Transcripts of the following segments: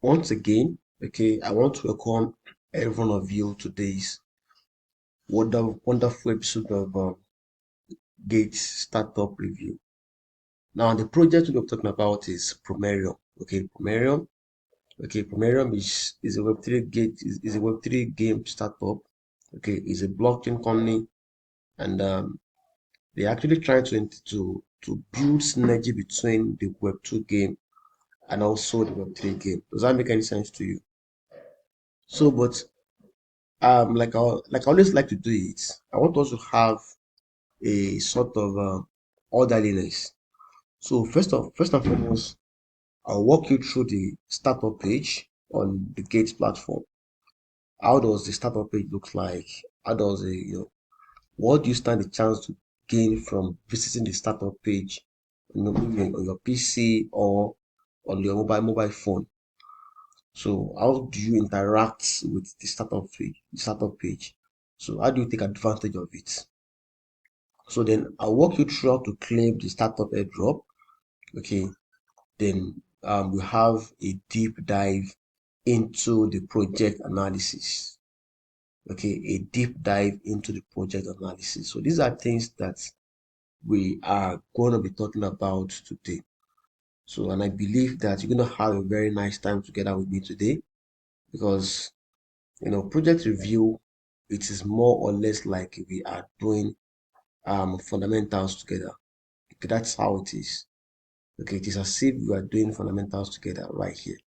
Once again, okay, I want to welcome every one of you to today's wonderful episode of Gates Startup Review. Now, the project we're talking about is Pomerium. Pomerium is a Web3 game startup. Okay, is a blockchain company, and they're actually trying to build synergy between the Web2 game and also the Web3 game. Does that make any sense to you? So, but like I always like to do it, I want us to have a sort of orderliness. So first and foremost, I'll walk you through the startup page on the Gates platform. How does the startup page look like? How does it, what do you stand a chance to gain from visiting the startup page, maybe on your PC or on your mobile phone? So how do you interact with the startup page? So how do you take advantage of it? So then I'll walk you through how to claim the startup airdrop. Okay. Then we have a deep dive into the project analysis. Okay, a deep dive into the project analysis. So these are things that we are going to be talking about today. So, and I believe that you're going to have a very nice time together with me today because, project review, it is more or less like we are doing fundamentals together. Okay, that's how it is. Okay, it is as if we are doing fundamentals together right here.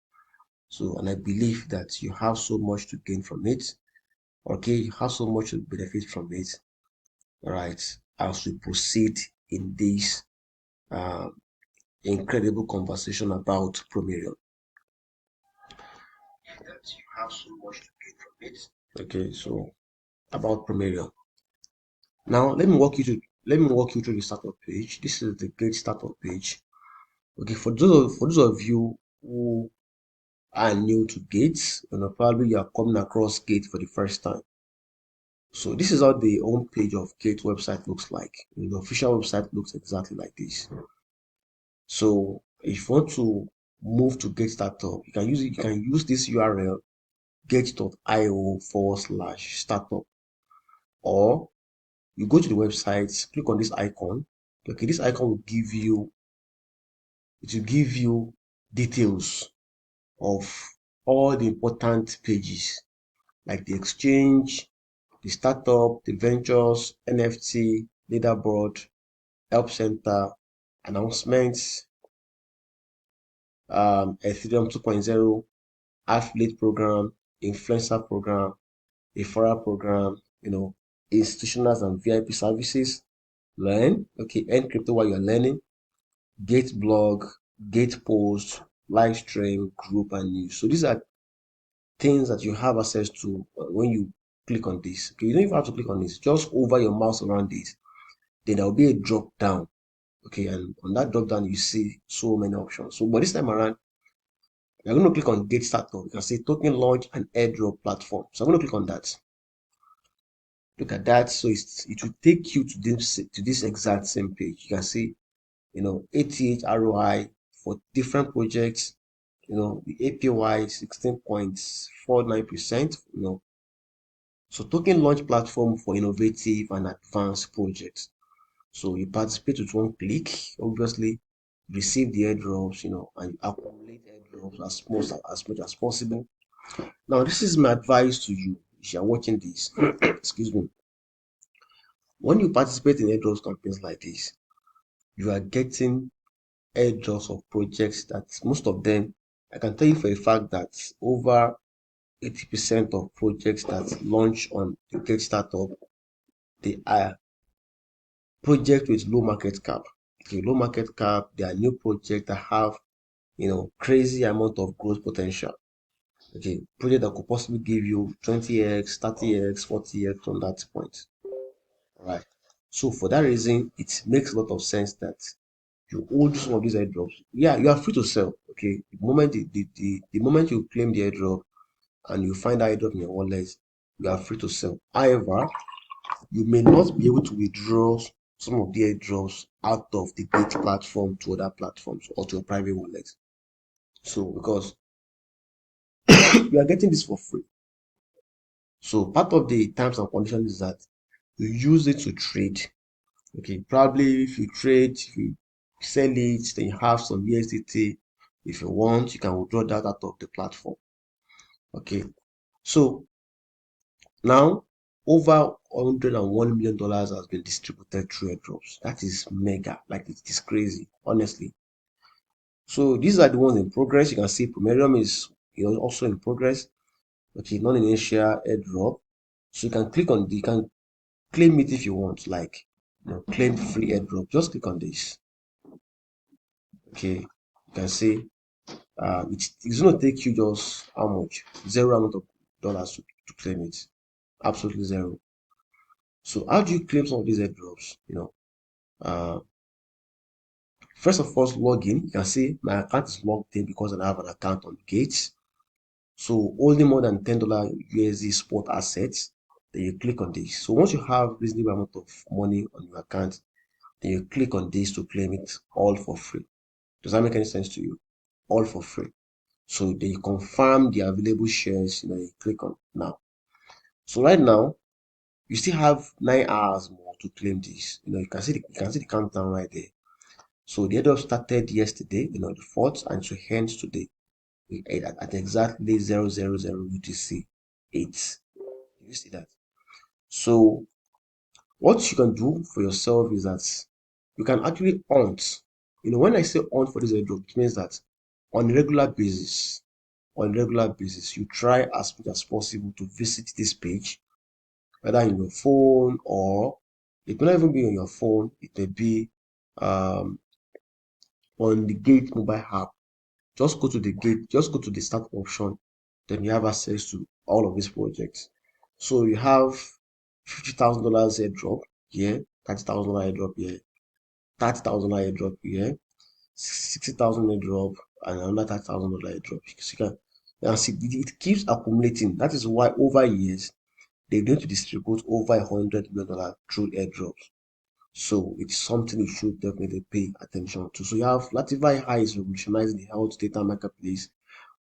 So, and I believe that you have so much to gain from it. Okay, you have so much to benefit from it. All right, as we proceed in this uh, incredible conversation about Pomerium. That you have so much to gain from it. Okay, so about Pomerium. Now, let me walk you through the startup page. This is the great startup page. Okay, for those of you who are new to Gates, probably you are coming across Gate for the first time. So this is how the home page of Gate website looks like. The official website looks exactly like this. So if you want to move to Gate Startup, you can use this URL gate.io/startup, or you go to the website, click on this icon. Okay, this icon will give you details of all the important pages like the exchange, the startup, the ventures, NFT, leaderboard, help center, announcements, Ethereum 2.0, affiliate program, influencer program, referral program, institutional and VIP services. Learn, okay, earn crypto while you're learning, gate blog, gate post, live stream, group, and news. So these are things that you have access to when you click on this. Okay, you don't even have to click on this, just hover your mouse around it. Then there will be a drop down. Okay, and on that drop down, you see so many options. So, but this time around, you're going to click on Get Startup. You can see Token Launch and Airdrop Platform. So I'm going to click on that. Look at that. So it will take you to this exact same page. You can see, 88 ROI for different projects. The APY 16.49%. So Token Launch Platform for innovative and advanced projects. So you participate with one click, obviously receive the airdrops, and you accumulate airdrops as much as possible. Now, this is my advice to you if you are watching this. Excuse me. When you participate in airdrops campaigns like this, you are getting airdrops of projects that most of them, I can tell you for a fact that over 80% of projects that launch on the Get Startup, they are projects with low market cap. Okay, low market cap, they are new projects that have crazy amount of growth potential. Okay, project that could possibly give you 20x, 30x, 40x from that point. Right. So for that reason, it makes a lot of sense that you hold some of these airdrops. Yeah, you are free to sell. Okay. The moment you claim the airdrop and you find that airdrop in your wallet, you are free to sell. However, you may not be able to withdraw some of the airdrops out of the Gate platform to other platforms or to a private wallet. So because we are getting this for free. So part of the terms and conditions is that you use it to trade. Okay, probably if you trade, if you sell it, then you have some USDT. If you want, you can withdraw that out of the platform. Okay, so now over $101 million has been distributed through airdrops. That is mega, like it is crazy, honestly. So these are the ones in progress. You can see Pomerium is also in progress. Okay, non-initial airdrop. So you can click on you can claim it if you want, like claim free airdrop. Just click on this. Okay, you can see it's going to take you just how much? Zero amount of dollars to claim it. Absolutely zero. So how do you claim some of these airdrops? Uh, first of all, log in. You can see my account is logged in because I have an account on Gates. So only more than $10 USD spot assets. Then you click on this. So once you have reasonable amount of money on your account, then you click on this to claim it all for free. Does that make any sense to you? All for free. So then you confirm the available shares. You click on now. So right now you still have 9 hours more to claim this. You can see the countdown right there. So the airdrop started yesterday, the 4th, and so hence today at exactly 000 UTC 8. You see that? So what you can do for yourself is that you can actually hunt. When I say hunt for this airdrop, it means that on a regular basis, you try as much as possible to visit this page, whether in your phone or it may not even be on your phone, it may be um, on the Gate mobile app. Just go to the Gate, just go to the start option, then you have access to all of these projects. So you have $50,000 airdrop here, $30,000 airdrop here, $30,000 airdrop here, 60,000 airdrop, and another $30,000 airdrop. So you can see it keeps accumulating. That is why over years they're going to distribute over $100 million through airdrops. So it's something you should definitely pay attention to. So you have Latify High is revolutionizing the health data marketplace,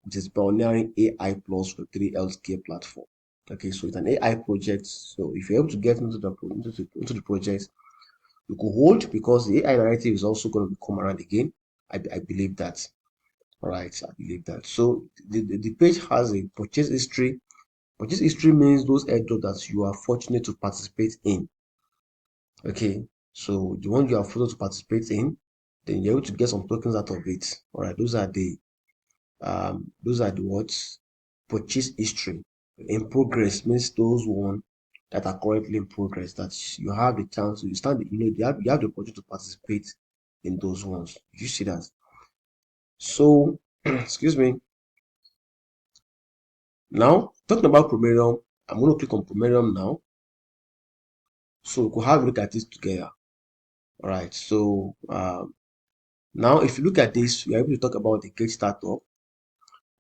which is pioneering AI plus for 3 healthcare platform. Okay, so it's an AI project. So if you're able to get into the project, you could hold because the AI narrative is also going to come around again. I believe that. All right, I believe that. So the page has a purchase history. Purchase history means those airdrops that you are fortunate to participate in. Okay, so the one you are fortunate to participate in, then you're able to get some tokens out of it. All right, those are the words purchase history. In progress means those one that are currently in progress that you have the chance to you stand you have the opportunity to participate in those ones. You see that? So excuse me. Now talking about Pomerium, I'm going to click on Pomerium now. So we could have a look at this together. All right. So now if you look at this, we are able to talk about the Gate startup.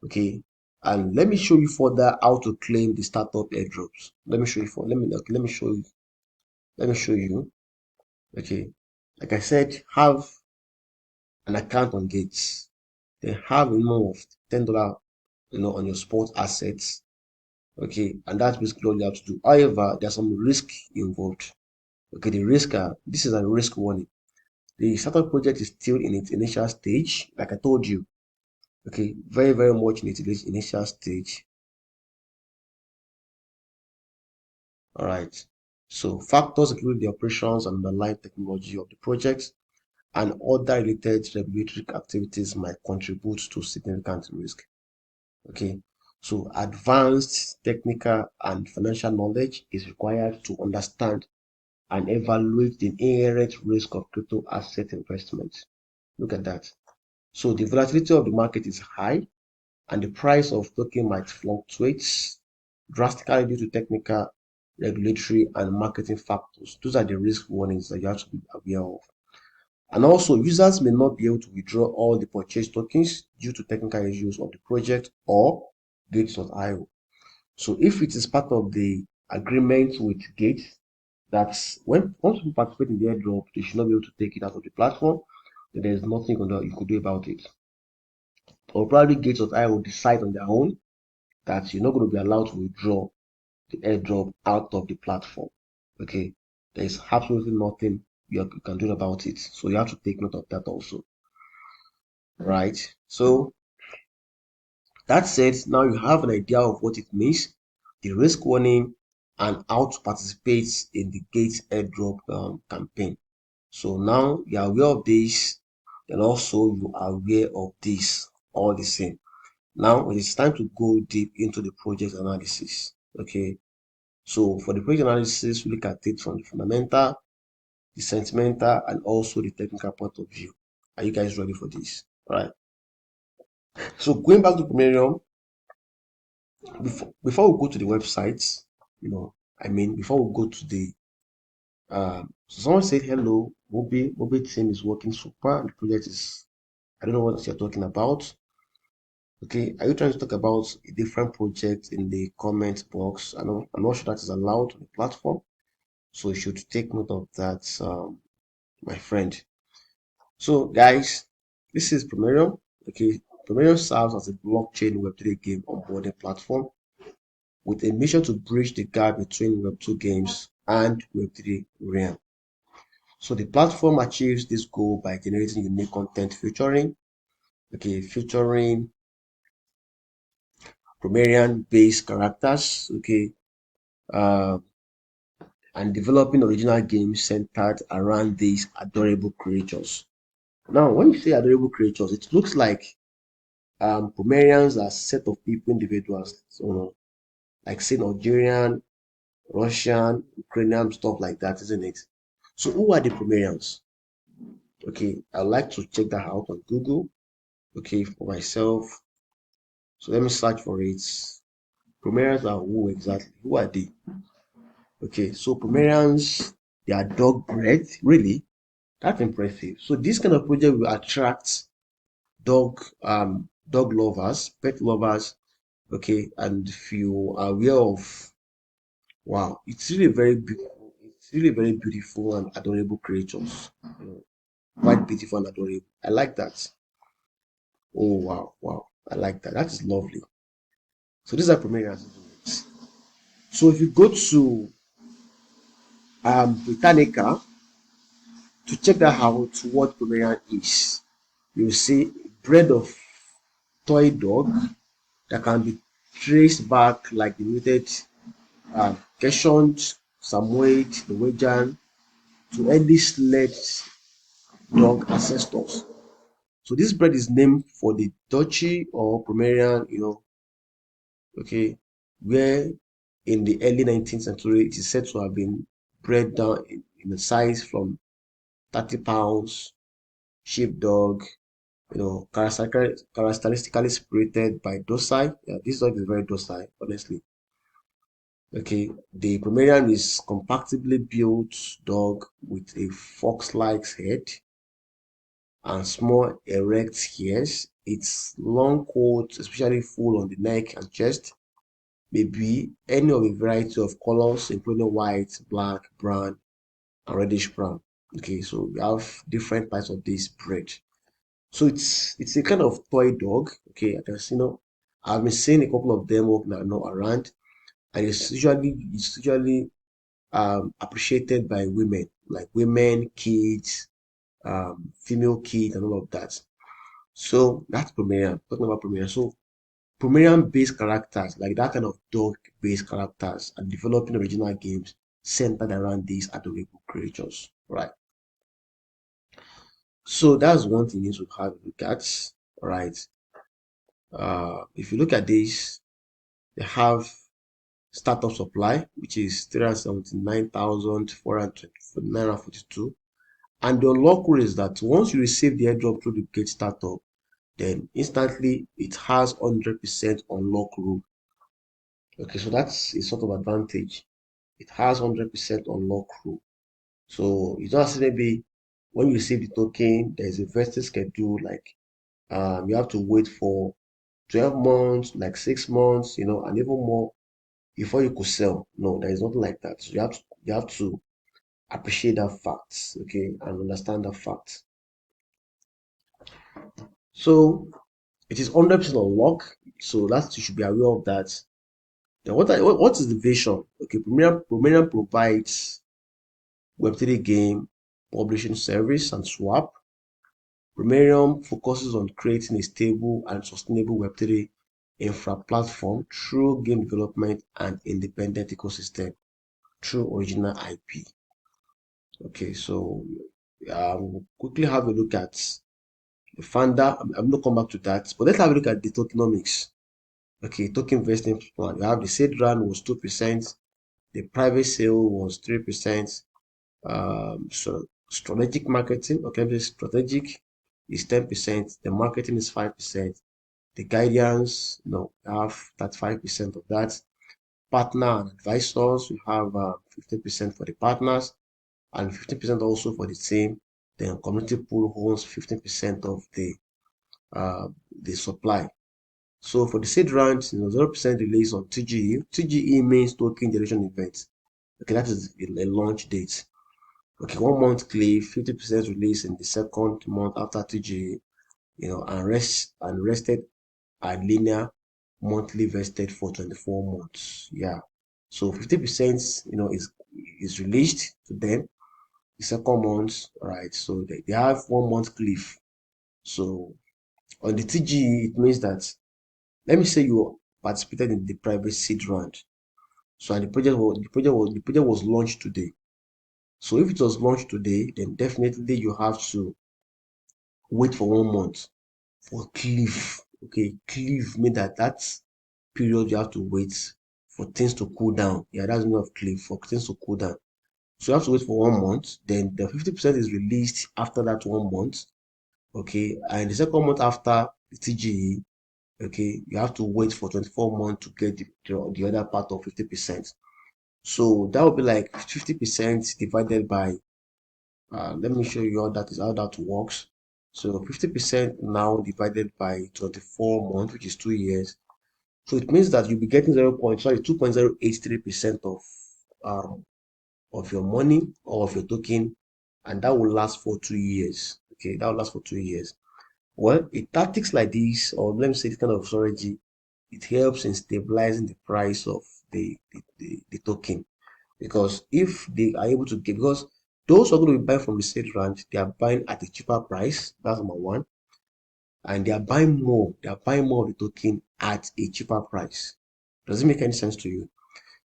Okay, and let me show you further how to claim the startup airdrops. Let me show you for let me show you okay, like I said, have an account on Gates, then have a minimum of $10 on your sport assets. Okay, and that's basically all you have to do. However, there's some risk involved. Okay, the risk this is a risk warning. The startup project is still in its initial stage, like I told you. Okay, very very much in its initial stage. All right. So factors include the operations and underlying technology of the project, and other related regulatory activities might contribute to significant risk. Okay. So advanced technical and financial knowledge is required to understand and evaluate the inherent risk of crypto asset investment. Look at that. So the volatility of the market is high and the price of token might fluctuate drastically due to technical, regulatory, and marketing factors. Those are the risk warnings that you have to be aware of. And also, users may not be able to withdraw all the purchased tokens due to technical issues of the project or Gates.io. So if it is part of the agreement with Gates, that's when once people participate in the airdrop, they should not be able to take it out of the platform. Then there's nothing you could do about it. Or probably Gates.io will decide on their own that you're not going to be allowed to withdraw the airdrop out of the platform. Okay, there is absolutely nothing you can do about it. So you have to take note of that also, right? So that said, now you have an idea of what it means, the risk warning, and how to participate in the Gates airdrop campaign. So now you are aware of this, and also you are aware of this all the same. Now it is time to go deep into the project analysis. Okay, so for the project analysis, we look at it from the fundamental, the sentimental, and also the technical point of view. Are you guys ready for this? All right. So going back to Pomerium, before we go to the website, before we go to the so someone said hello, Mobi team is working super. The project is, I don't know what you're talking about. Okay, are you trying to talk about a different project in the comment box? I'm not sure that is allowed on the platform, so you should take note of that, my friend. So, guys, this is Pomerium. Okay, Pomerium serves as a blockchain Web3 game onboarding platform with a mission to bridge the gap between Web2 games and Web3 realm. So the platform achieves this goal by generating unique content featuring Pomerian based characters, uh, and developing original games centered around these adorable creatures. Now, when you say adorable creatures, it looks like Pomerians are a set of people, individuals, so like say Nigerian, Russian, Ukrainian, stuff like that, isn't it? So who are the Pomerians? Okay, I'd like to check that out on Google. Okay, for myself. So let me search for it. Pomerians are who exactly? Who are they? Okay, so Pomerians, they are dog bred. Really? That's impressive. So this kind of project will attract dog lovers, pet lovers. Okay, and if you are aware of, wow, it's really very beautiful. It's really very beautiful and adorable creatures. Quite beautiful and adorable. I like that. Oh wow, wow. I like that. That is lovely. So these are Pomerians. So if you go to Britannica to check that out what Pomerian is, you see breed of toy dog that can be traced back like the muted Keshont, Samoyed, Norwegian to early sled dog ancestors. So this breed is named for the Duchy or Pomerian, where in the early 19th century it is said to have been bred down in the size from 30 pounds, sheepdog, characteristically spirited by docile. Yeah, this dog is very docile, honestly. Okay, the Pomerian is compactibly built dog with a fox-like head and small erect ears. Its long coat, especially full on the neck and chest, may be any of a variety of colors, including white, black, brown, and reddish brown. Okay, so we have different types of this breed. So it's a kind of toy dog. Okay, I've been seeing a couple of them walking now around, and it's usually appreciated by women, like women, kids, female kids, and all of that. So that's Pomerian. Talking about Pomerian. So Pomerian based characters, like that kind of dog based characters, are developing original games centered around these adorable creatures. Right. So that's one thing you need to have a look at. Right. If you look at this, they have startup supply, which is 379,442. And the unlock rule is that once you receive the airdrop through the Gate startup, then instantly it has 100% unlock rule. Okay, so that's a sort of advantage. It has 100% unlock rule. So it's not maybe when you receive the token, there's a vesting schedule, like you have to wait for 12 months, like 6 months, and even more before you could sell. No, there is nothing like that. So you have to appreciate that fact, okay, and understand that fact. So It is 100% on lock, so that you should be aware of that. Then what is the vision? Okay, Pomerium provides Web3 game publishing service and swap. Pomerium focuses on creating a stable and sustainable Web3 infra platform through game development and independent ecosystem through original IP. Okay, so we'll quickly have a look at the founder. I'm going to come back to that, but let's have a look at the tokenomics. Okay, token investing plan. You have the seed round was 2%, the private sale was 3%. So strategic marketing, okay, strategic is 10%, the marketing is 5%, the guidance, no, you have that 5% of that. Partner and advisors, you have 15% for the partners and 15% also for the team. Then community pool holds 15% of the supply. So for the seed round, 0% release on TGE. TGE means token generation event. Okay, that is a launch date. Okay, 1 month cliff, 50% release in the second month after TGE, and rested are linear monthly vested for 24 months. Yeah. So 50%, is released to them the second month, right? So they have 1 month cliff. So on the TGE, it means that, let me say you participated in the private seed round. So and the project was launched today. So if it was launched today, then definitely you have to wait for 1 month for cliff. Okay, cliff means that period you have to wait for things to cool down. Yeah, that's meaning of cliff, for things to cool down. So you have to wait for 1 month. Then the 50% is released after that 1 month. Okay, and the second month after the TGE, okay, you have to wait for 24 months to get the other part of 50%. So that would be like 50% divided by, let me show you how that works. So 50% now divided by 24 months, which is 2 years. So it means that you'll be getting 2.083% of your money or of your token, and that will last for 2 years. Okay, that will last for 2 years. Well, a tactics like this, or let me say this kind of strategy, it helps in stabilizing the price of the token. Because if they are able to get, because those who are going to be buying from the state ranch, they are buying at a cheaper price. That's number one. And they are buying more. They are buying more of the token at a cheaper price. Does it make any sense to you?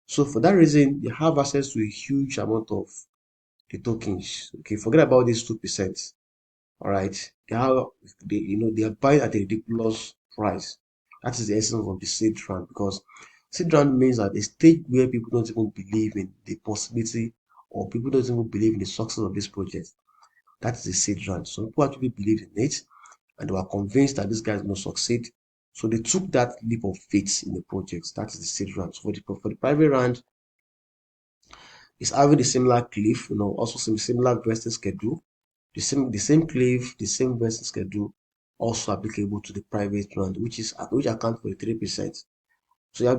So for that reason, they have access to a huge amount of the tokens. Okay, forget about this 2%. All right, they are buying at a ridiculous price. That is the essence of the seed round, because seed round means at a stage where people don't even believe in the possibility, or people don't even believe in the success of this project. That is the seed round. So people actually believe in it, and they were convinced that this guy is going to succeed. So they took that leap of faith in the project. That is the seed round. So for the private round, it's having a similar cliff, also some similar vesting schedule. The same cliff, the same vesting schedule, also applicable to the private round, which account for the 3%. So you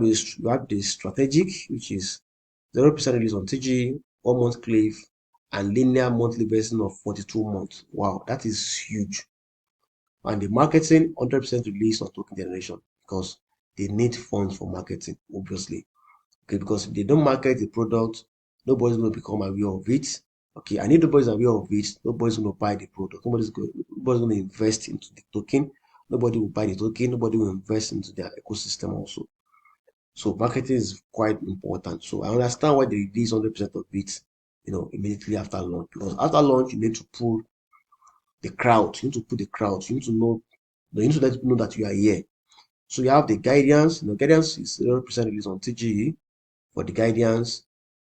have the strategic, which is 0% release on TG, 1 month cliff, and linear monthly vesting of 42 months. Wow, that is huge. And the marketing, 100% release on token generation, because they need funds for marketing, obviously. Okay, because if they don't market the product, nobody's going to become aware of it. Okay, and if nobody's aware of it, nobody's going to buy the product. Nobody's going to invest into the token. Nobody will buy the token. Nobody will invest into their ecosystem also. So marketing is quite important. So I understand why they release 100% of it, immediately after launch. Because after launch, you need to pull the crowd. You need to put the crowd. You need to know. You need to let people know that you are here. So you have the guidance. Guidance is 0% release on TGE for the guidance.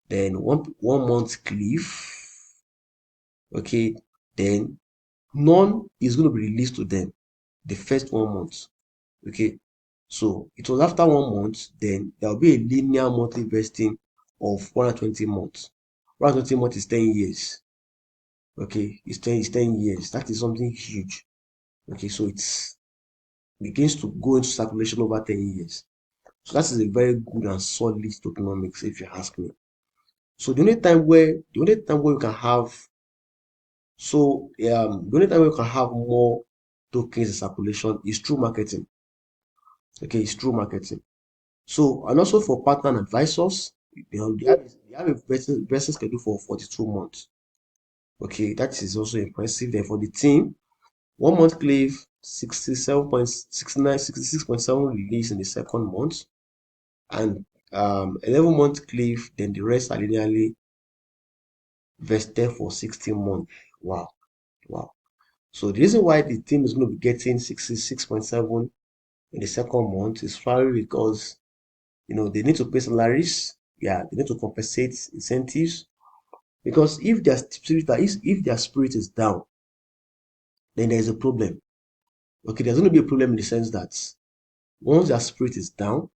Then 1 month cliff. Okay, then none is going to be released to them the first 1 month. Okay, so it was after 1 month, then there will be a linear monthly vesting of 120 months. 120 months is 10 years. Okay, it's 10 years. That is something huge. Okay, so it begins to go into circulation over 10 years. So that is a very good and solid tokenomics, if you ask me. So the only time where you can have more tokens in circulation is through marketing. Okay, it's through marketing. So, and also for partner and advisors, they have a vesting schedule for 42 months. Okay, that is also impressive. Then for the team, 1 month cliff, 66.7 release in the second month, and 11 month cliff, then the rest are linearly vested for 16 months. Wow, wow. So the reason why the team is going to be getting 66.7 in the second month is probably because they need to pay salaries. Yeah, they need to compensate incentives because if their spirit is down, then there is a problem. Okay, there's going to be a problem in the sense that once their spirit is down,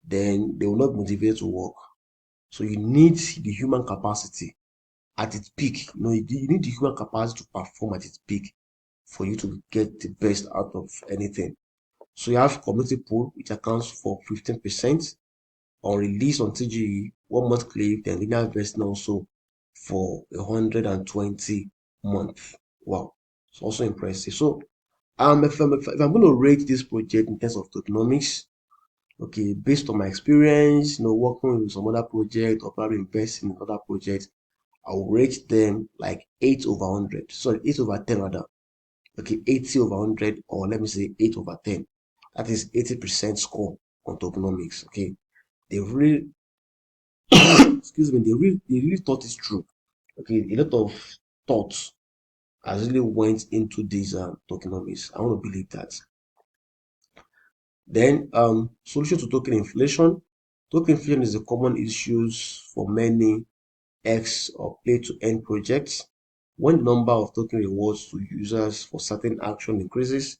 then they will not be motivated to work. So you need the human capacity at its peak. You need the human capacity to perform at its peak for you to get the best out of anything. So you have community pool, which accounts for 15% on release on TGE, 1 month cliff, then linear investing also for 120 months. Wow, it's also impressive. So if I'm going to rate this project in terms of tokenomics, okay, based on my experience, working with some other project or probably investing in other projects, I will rate them like 8 over 100. Sorry, 8 over 10 rather. Okay, 80 over 100, or let me say 8 over 10. That is 80% score on tokenomics. Okay, they really, excuse me, they really thought it through. Okay, a lot of thoughts has really went into these tokenomics. I want to believe that. Then, solution to token inflation. Token inflation is a common issue for many X or play to earn projects. When the number of token rewards to users for certain action increases,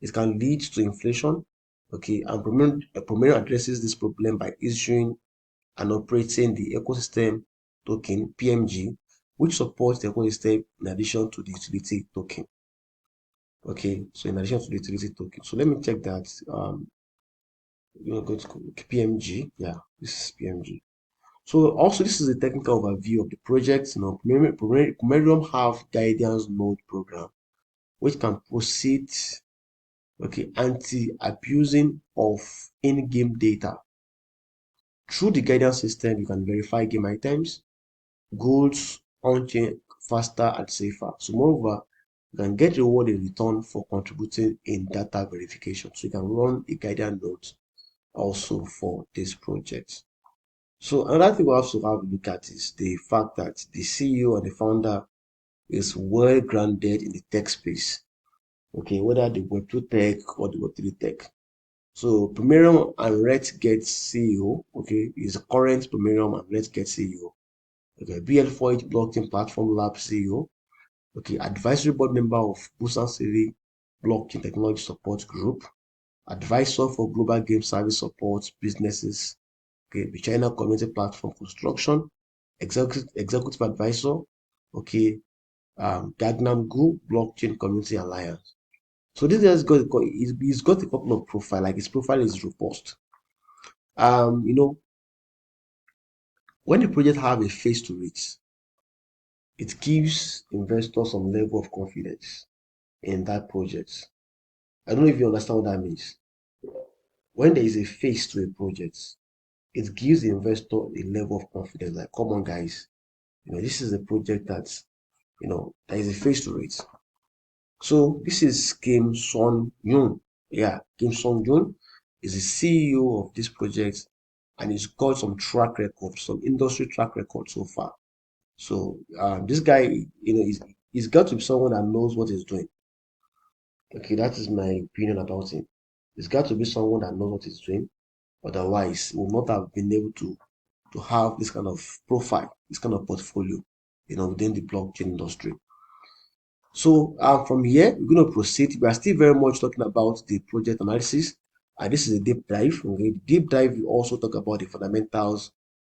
it can lead to inflation. Okay, and Pomerium addresses this problem by issuing and operating the ecosystem token PMG, which supports the ecosystem in addition to the utility token. Okay, so in addition to the utility token, so let me check that. Go to PMG. Yeah, this is PMG. So also this is a technical overview of the project. Pomerium have guidance node program which can proceed, okay, anti-abusing of in-game data. Through the guidance system, you can verify game items, goods on-chain faster and safer. So moreover, you can get reward in return for contributing in data verification. So you can run a guidance node also for this project. So another thing we have to have a look at is the fact that the CEO and the founder is well grounded in the tech space. Okay, whether the Web2 tech or the Web3 tech. So Pomerium and RedGate CEO, okay, is the current Pomerium and RedGate CEO. Okay, BL48 Blockchain Platform Lab CEO. Okay, advisory board member of Busan City Blockchain Technology Support Group. Advisor for Global Game Service Support Businesses. Okay, the China Community Platform Construction. Executive advisor. Okay, Gangnam Gu Blockchain Community Alliance. So this has he's got a couple of profile. Like his profile is robust. Um, you know, when the project have a face to it gives investors some level of confidence in that project. I don't know if you understand what that means. When there is a face to a project, it gives the investor a level of confidence. Like, come on, guys, this is a project that there is a face to it. So this is Kim Son Yoon. Yeah, Kim Son Yoon is the CEO of this project, and he's got some track record, some industry track record so far. So this guy, he's got to be someone that knows what he's doing. Okay, that is my opinion about him. He's got to be someone that knows what he's doing. Otherwise, he would not have been able to have this kind of profile, this kind of portfolio, within the blockchain industry. So from here, we're going to proceed. We are still very much talking about the project analysis, and this is a deep dive. Okay, deep dive. We also talk about the fundamentals,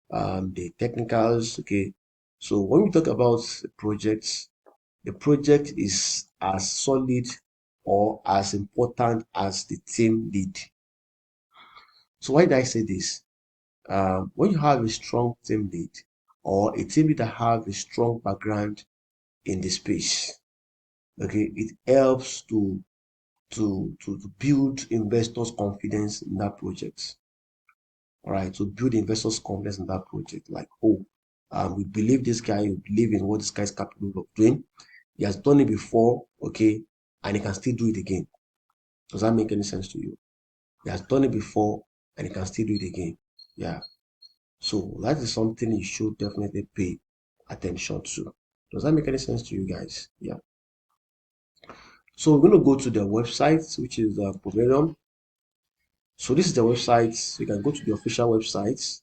the technicals. Okay, so when we talk about the project is as solid or as important as the team lead. So why did I say this? When you have a strong team lead or a team lead that have a strong background in the space, okay, it helps to to build investors' confidence in that project. All right, to build investors' confidence in that project. Like, oh, we believe this guy, we believe in what this guy is capable of doing. He has done it before, okay, and he can still do it again. Does that make any sense to you? He has done it before and he can still do it again. Yeah. So that is something you should definitely pay attention to. Does that make any sense to you guys? Yeah. So we're going to go to the website, which is Pomerium. So this is the website. You can go to the official website.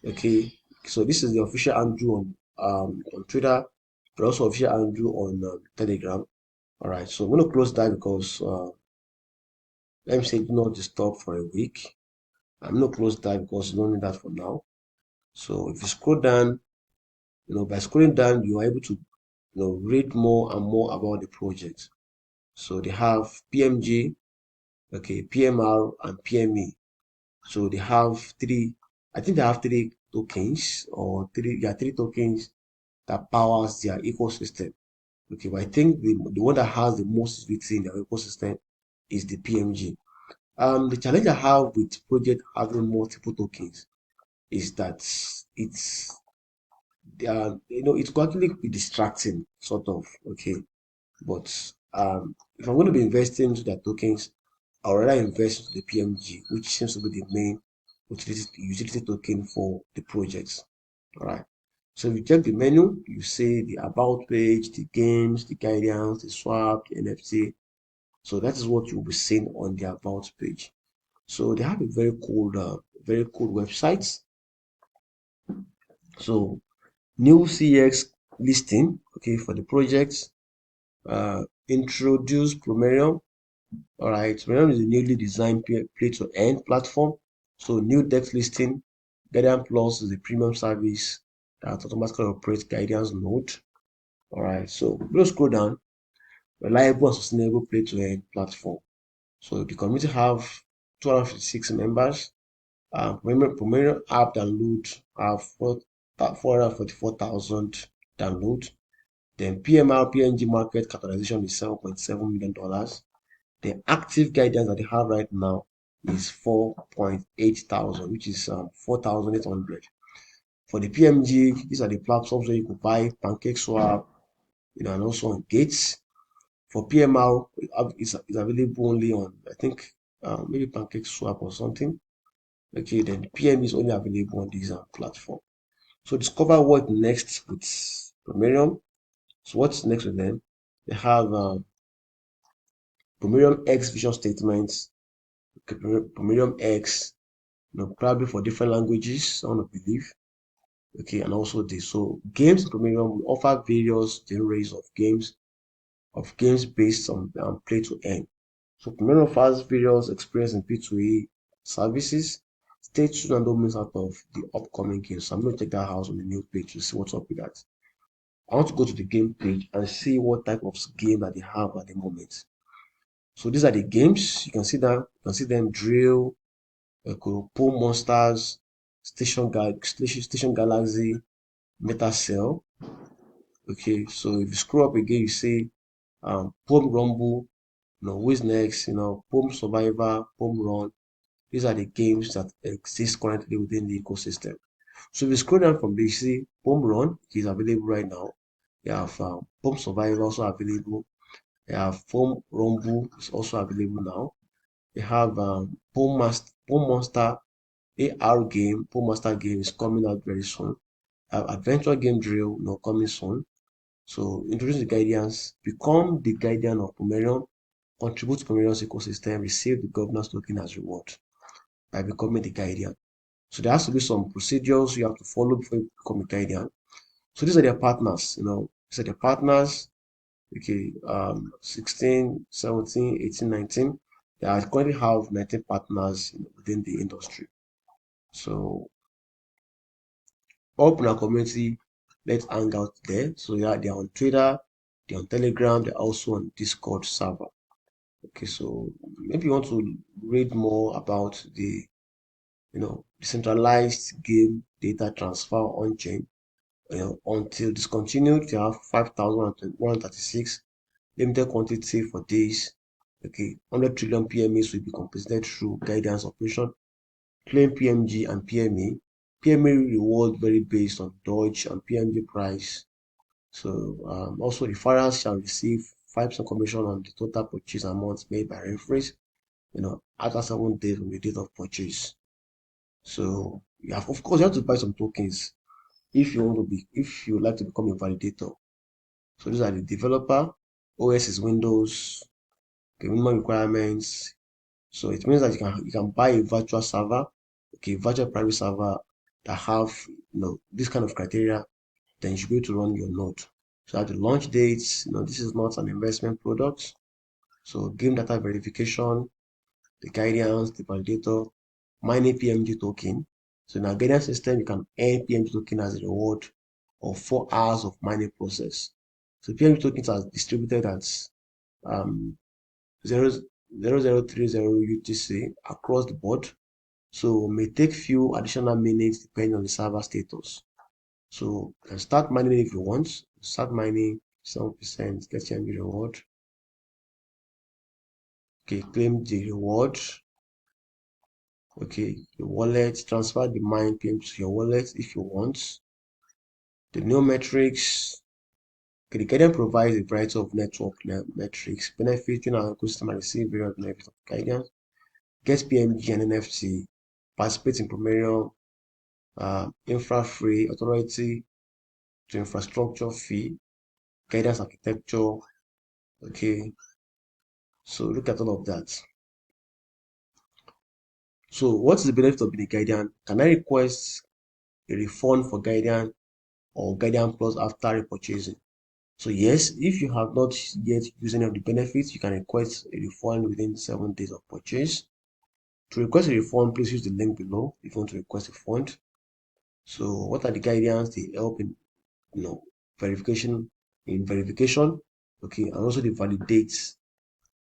Okay. So this is the official Andrew on Twitter, but also official Andrew on Telegram. All right. So I'm going to close that because let me say do not disturb for a week. I'm going to close that because you don't need that for now. So if you scroll down, by scrolling down, you are able to, read more and more about the project. So they have PMG, okay, PMR and PME. So they have three, I think they have three tokens or three tokens that powers their ecosystem. Okay, but I think the one that has the most within their ecosystem is the PMG. The challenge I have with project having multiple tokens is that it's it's going to be distracting, sort of. Okay, but if I'm going to be investing into their tokens, I'd rather invest into the PMG, which seems to be the main utility token for the projects. All right. So if you check the menu, you see the about page, the games, the guidance, the swap, the NFT. So that is what you'll be seeing on the about page. So they have a very cool website. So new CX listing, okay, for the project. Introduce Pomerium. All right, Pomerium is a newly designed play-to-earn platform. So new desk listing. Guardian Plus is a premium service that automatically operates Guardian's node. All right, so we'll scroll down. Reliable and sustainable play-to-earn platform. So the community have 256 members. Pomerium app download have 444,000 downloads. Then PMR PNG market capitalization is $7.7 million. The active guidance that they have right now is 4.8 thousand, which is 4,800. For the PMG, these are the platforms where you could buy Pancake Swap, and also on Gates. For PMR, it's available only on, I think, maybe Pancake Swap or something. Okay, then PM is only available on this platform. So discover what next with Pomerium. So what's next with them? They have Pomerium X vision statements, Pomerium X, probably for different languages, I want to believe. Okay, and also this. So games in Pomerium will offer various genres of games based on play to earn. So Pomerium offers various experience in P2E services. Stay tuned and don't miss out of the upcoming games. So I'm going to check that house on the new page to see what's up with that. I want to go to the game page and see what type of game that they have at the moment. So these are the games. You can see that. You can see them: Drill, Pool Monsters, Station Galaxy, Metacell. Okay, so if you scroll up again, you see Pome Rumble, Who's Next, Pome Survivor, Pome Run. These are the games that exist currently within the ecosystem. So if you scroll down from there, you see Pome Run is available right now. You have Pome Survivor also available. You have Pome Rumble is also available now. You have Pome Monster AR game. Pome Monster game is coming out very soon. Adventure Game Drill, coming soon. So introduce the guidance, become the guardian of Pomerium, contribute to Pomerium's ecosystem, receive the governance token as reward by becoming the guardian. So there has to be some procedures you have to follow before you become a guardian. So these are their partners, these are their partners. Okay, 16, 17, 18, 19. They are currently have 19 partners within the industry. So open our community, let's hang out there. So yeah, they're on Twitter, they're on Telegram, they're also on Discord server. Okay, so maybe you want to read more about the decentralized game data transfer on chain. Until discontinued, they have 5,136 limited quantity for days. Okay, 100 trillion PMAs will be completed through guidance operation. Claim PMG and PMA. PMA reward vary based on Dodge and PMG price. So also the referrals shall receive 5% commission on the total purchase amount made by referees, after 7 days from the date of purchase. So you have, of course, you have to buy some tokens if you would like to become a validator. So these are the developer, OS is Windows, the minimum requirements. So it means that you can buy a virtual server, okay, virtual private server that have this kind of criteria, then you should be able to run your node. So at the launch dates, this is not an investment product. So game data verification, the guidance, the validator, mining PMG token. So in our guidance system, you can earn PMG token as a reward of 4 hours of mining process. So PMG tokens are distributed at um, 0.0030 UTC across the board. So may take few additional minutes depending on the server status. So you can start mining if you want. Start mining 7%, get PMG reward. Okay, claim the reward. Okay, your wallet, transfer the mine PMG to your wallet if you want. The new metrics. Okay, the guidance provides a variety of network metrics, benefiting our ecosystem and receive various benefits of guidance. Get PMG and NFT, participate in Pomerium, infra free, authority to infrastructure fee, guidance architecture. Okay, so look at all of that. So, what is the benefit of being a guardian? Can I request a refund for guardian or guardian plus after repurchasing? So, yes, if you have not yet used any of the benefits, you can request a refund within 7 days of purchase. To request a refund, please use the link below if you want to request a fund. So, what are the guidance? They help in verification okay, and also they validate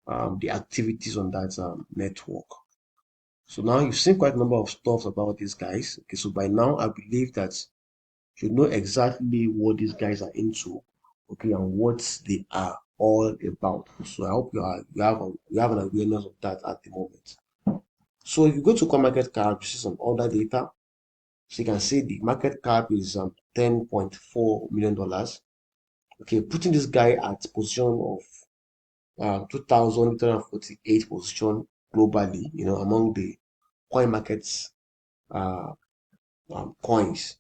the activities on that network. So now you've seen quite a number of stuff about these guys. Okay, so by now I believe that you know exactly what these guys are into, okay, and what they are all about. So I hope you have an awareness of that at the moment. So if you go to coin market cap, you see some other data. So you can see the market cap is $10.4 million. Okay, putting this guy at position of 2,848 position globally, among the coin markets uh, coins.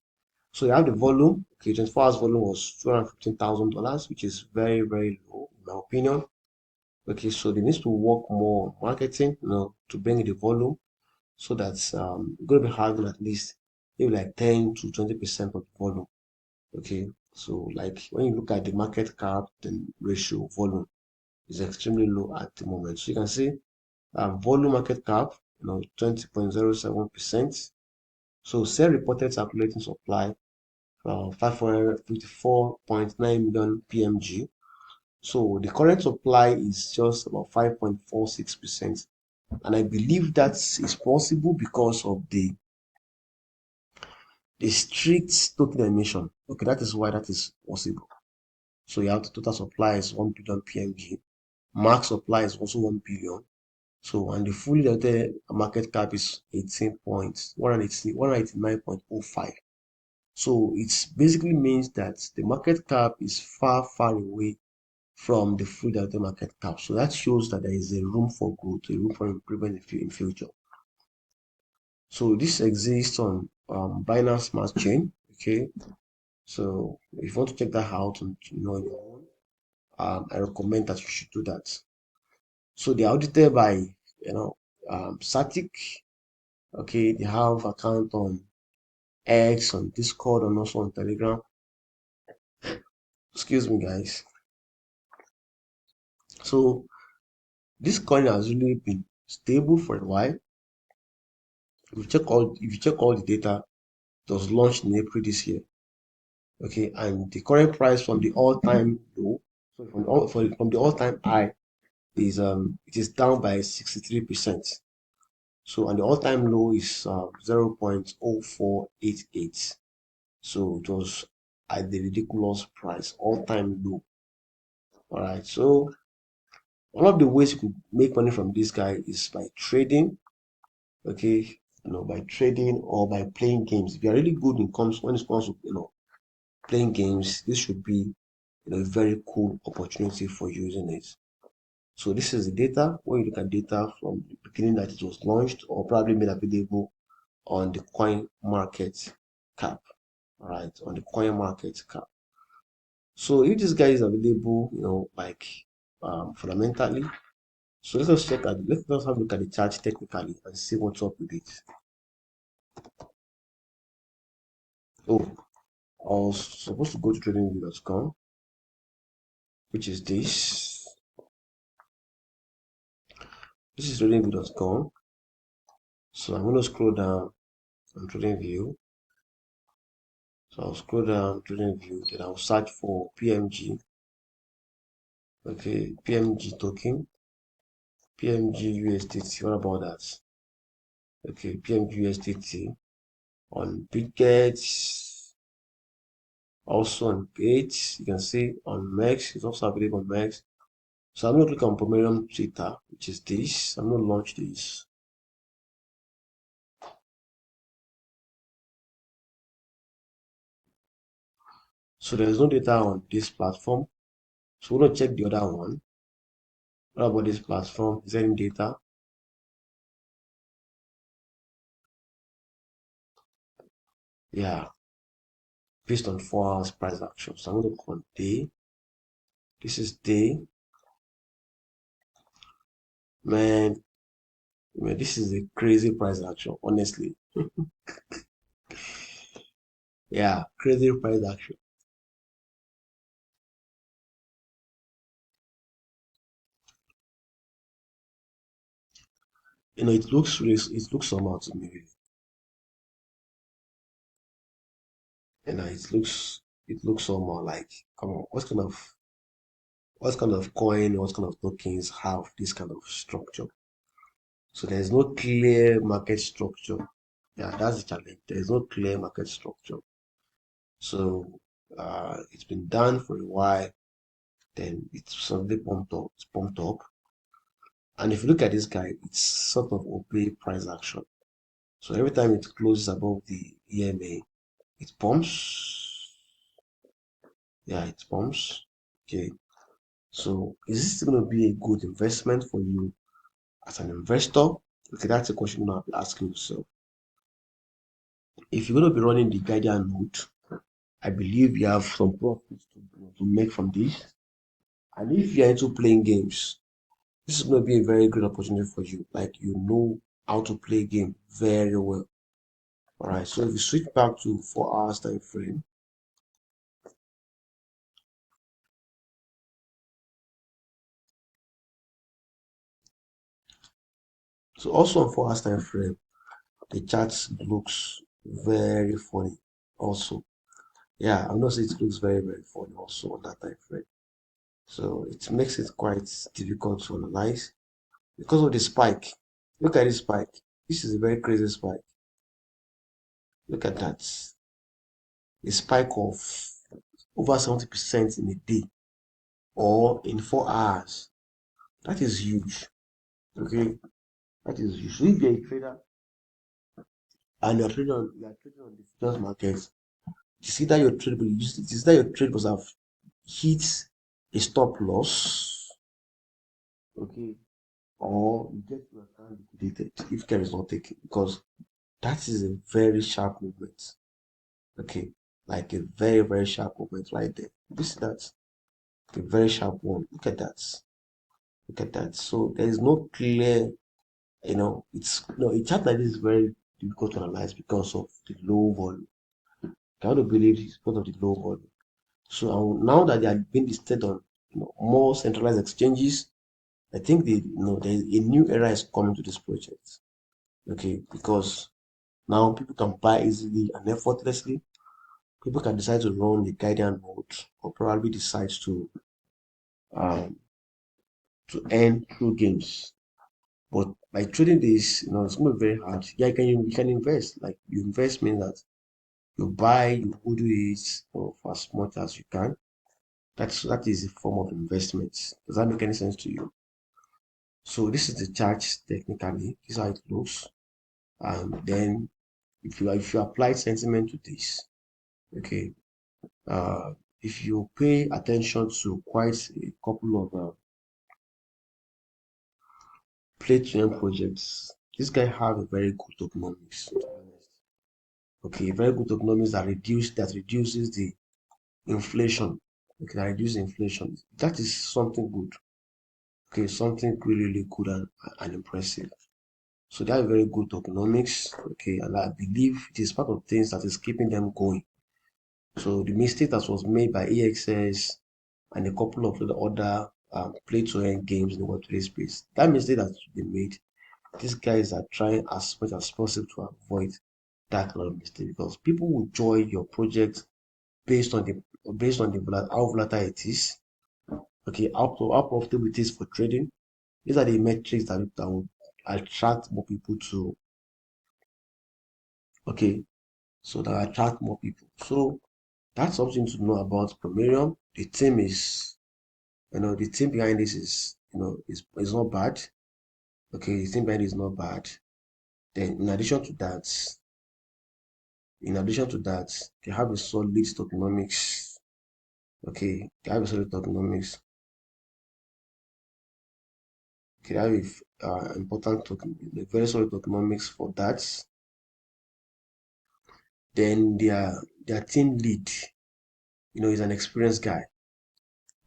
So you have the volume. Okay, 24 hours volume was $215,000, which is very, very low in my opinion. Okay, so they need to work more on marketing, to bring in the volume so that you're going to be having at least maybe like 10 to 20% of the volume. Okay, so like when you look at the market cap, then ratio volume is extremely low at the moment. So you can see volume market cap, 20.07%. So sell reported circulating supply 554.9 million PMG. So the current supply is just about 5.46%. And I believe that is possible because of the strict token emission. Okay, that is why that is possible. So you have the total supply is 1 billion PMG. Max supply is also 1 billion. So and the fully diluted market cap is 189.05. So it basically means that the market cap is far, far away from the full diluted market cap. So that shows that there is a room for growth, a room for improvement in future. So this exists on Binance Smart Chain. Okay, so if you want to check that out on on your own, I recommend that you should do that. So they are audited by Satic. Okay, they have account on X, on Discord, and also on Telegram. Excuse me, guys. So this coin has really been stable for a while. If you check all the data, it was launched in April this year. Okay, and the current price from the all-time low, so from the all-time high is it is down by 63%. So and the all-time low is 0.0488. So it was at the ridiculous price, all-time low. All right, so One of the ways you could make money from this guy is by trading. Okay, by trading or by playing games. If you're really good when it comes to playing games, this should be a very cool opportunity for you, isn't it? So this is the data. When you look at data from the beginning that it was launched or probably made available on the coin market cap, right? On the coin market cap. So if this guy is available, like fundamentally, so let us have a look at the chart technically and see what's up with it. Oh, I was supposed to go to tradingview.com, which is this. This is tradingview.com. So I'm going to scroll down on TradingView. So I'll scroll down TradingView, then I'll search for PMG. Okay, PMG token, PMG USDT. What about that? Okay, PMG USDT on Bitget, also on Gate. You can see on Mex, it's also available on Mex. So I'm going to click on Pomerium Twitter, which is this. I'm going to launch this. So there's no data on this platform. So we're going to check the other one. What about this platform? Is there any data? Yeah, based on 4 hours price action. So I'm going to click on day. This is day. Man, this is a crazy price action, honestly. Yeah, crazy price action. It looks somehow to me, really. It looks somehow like, come on, what kind of coin, what kind of tokens have this kind of structure? So there's no clear market structure. Yeah, that's the challenge. There's no clear market structure. So it's been done for a while, then it's suddenly pumped up. It's pumped up. And if you look at this guy, it's sort of obey price action. So every time it closes above the EMA, it pumps. Yeah, it pumps. Okay. So is this going to be a good investment for you as an investor? Okay, that's a question you have to be asking yourself. If you're going to be running the guardian node, I believe you have some profits to make from this. And if you're into playing games, this is going to be a very good opportunity for you. Like you know how to play game very well. All right. So if you switch back to 4 hours time frame, so also on 4 hours time frame, the chart looks very funny. Also, yeah, I'm not saying it looks very very funny also on that time frame. So it makes it quite difficult to analyze because of the spike. Look at this spike. This is a very crazy spike. Look at that. A spike of over 70% in a day or in 4 hours. That is huge. Okay, that is huge. So if you're a trader and you're trading on the futures market, you see that your trade must have hit a stop loss, okay, or you get your account liquidated if care is not taken because that is a very sharp movement. Okay, like a very very sharp movement right there. You see that? A very sharp one. Look at that. Look at that. So there is no clear, it's a chart like this is very difficult to analyze because of the low volume. I want to believe it's because of the low volume. So now that they are being listed on more centralized exchanges, I think there's a new era is coming to this project. Okay, because now people can buy easily and effortlessly. People can decide to run the guardian mode or probably decide um, to earn through games. But by trading this, it's going to be very hard. Yeah, you can invest. Like you invest means that you buy, you hold it for as much as you can. That is a form of investment. Does that make any sense to you? So this is the chart technically. This is how it looks. And then if you apply sentiment to this, okay, uh, if you pay attention to quite a couple of play to earn projects, this guy have a very good tokenomics. To be honest. Okay, very good tokenomics that reduces the inflation. Okay, that reduces inflation. That is something good. Okay, something really, really good and impressive. So they have very good tokenomics. Okay, and I believe it is part of things that is keeping them going. So the mistake that was made by AXS and a couple of the other play to earn games in the Web3 space, that mistake that they made, these guys are trying as much as possible to avoid that kind of mistake because people will join your project based on the how volatile it is, okay, how profitable it is for trading. These are the metrics that will attract more people to, okay, so that attract more people. So that's something to know about Pomerium. The team behind this is not bad. Okay, the team behind it is not bad. Then in addition to that, they have a solid tokenomics. Okay, they have a solid tokenomics. Okay, they have important token, a very solid tokenomics for that. Then their team lead, is an experienced guy.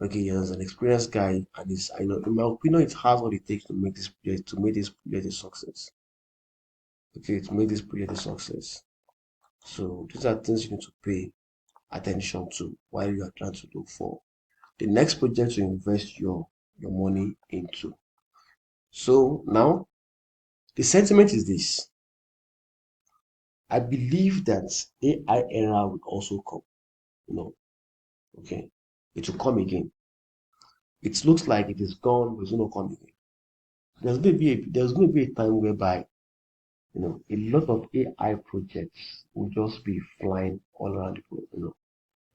Okay, he's an experienced guy, and in my opinion, it has what it takes to make this project a success. Okay, to make this project a success. So these are things you need to pay attention to while you are trying to look for the next project to invest your money into. So now the sentiment is this. I believe that AI era will also come. You know, okay, it will come again. It looks like it is gone, but it's going to come again. There's going to be a time whereby a lot of AI projects will just be flying all around the world.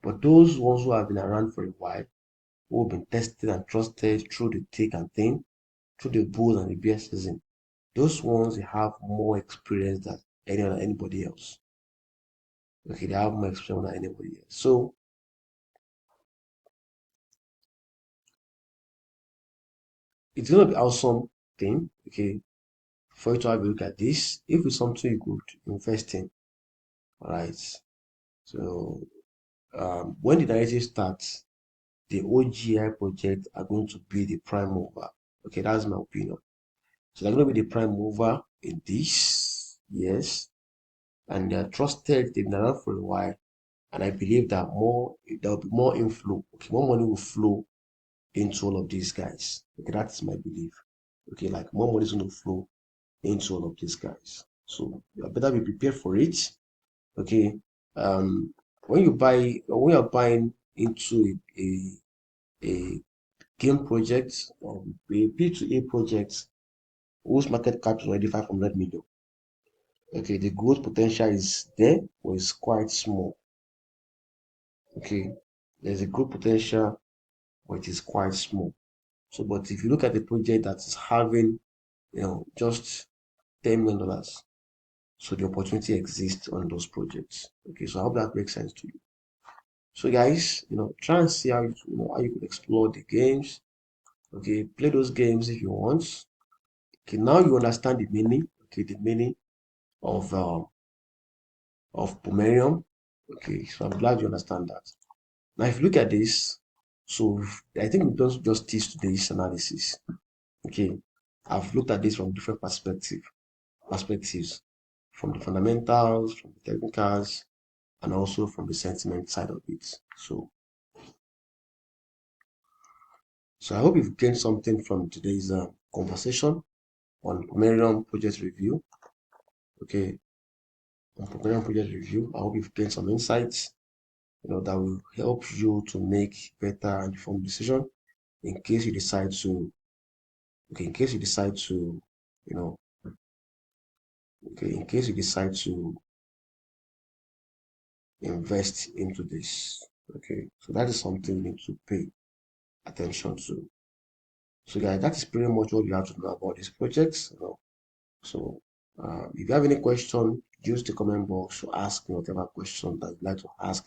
But those ones who have been around for a while, who have been tested and trusted through the thick and thin, through the bulls and the bear season, those ones they have more experience than anybody else. Okay, they have more experience than anybody else. So it's gonna be awesome thing, okay, for you to have a look at this. If it's something you could invest in, all right. So when the narrative starts, the OGI project are going to be the prime mover. Okay, that's my opinion. So they're going to be the prime mover in this, yes, and they're trusted. They've been around for a while, and I believe that there will be more inflow. Okay, more money will flow into all of these guys. Okay, that's my belief. Okay, like more money is going to flow into all of these guys. So you better be prepared for it. Okay, when you're buying into a game project or a P2A project whose market cap is already 500 million. Okay, the growth potential is there, but it's quite small. Okay, there's a growth potential, but it is quite small. So, but if you look at the project that is having, just $10 million, so the opportunity exists on those projects. Okay, so I hope that makes sense to you. So, guys, try and see how you could explore the games. Okay, play those games if you want. Okay, now you understand the meaning. Okay, the meaning of Pomerium. Okay, so I'm glad you understand that. Now, if you look at this, so I think we don't just teach today's analysis. Okay, I've looked at this from different perspectives, from the fundamentals, from the technicals, and also from the sentiment side of it. So I hope you've gained something from today's conversation on Pomerium project review. Okay, on Pomerium project review, I hope you've gained some insights, that will help you to make better and informed decision in case you decide to, okay, in case you decide to, you know, okay, in case you decide to invest into this. Okay, so that is something you need to pay attention to. So guys, that is pretty much what you have to know about these projects. So if you have any question, use the comment box to ask me whatever question that you'd like to ask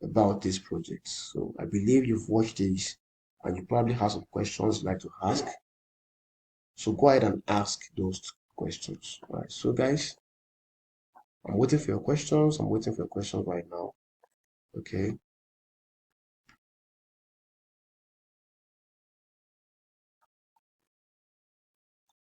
about these projects. So I believe you've watched this and you probably have some questions you'd like to ask. So go ahead and ask those questions. All right. So guys, I'm waiting for your questions. I'm waiting for your questions right now. Okay.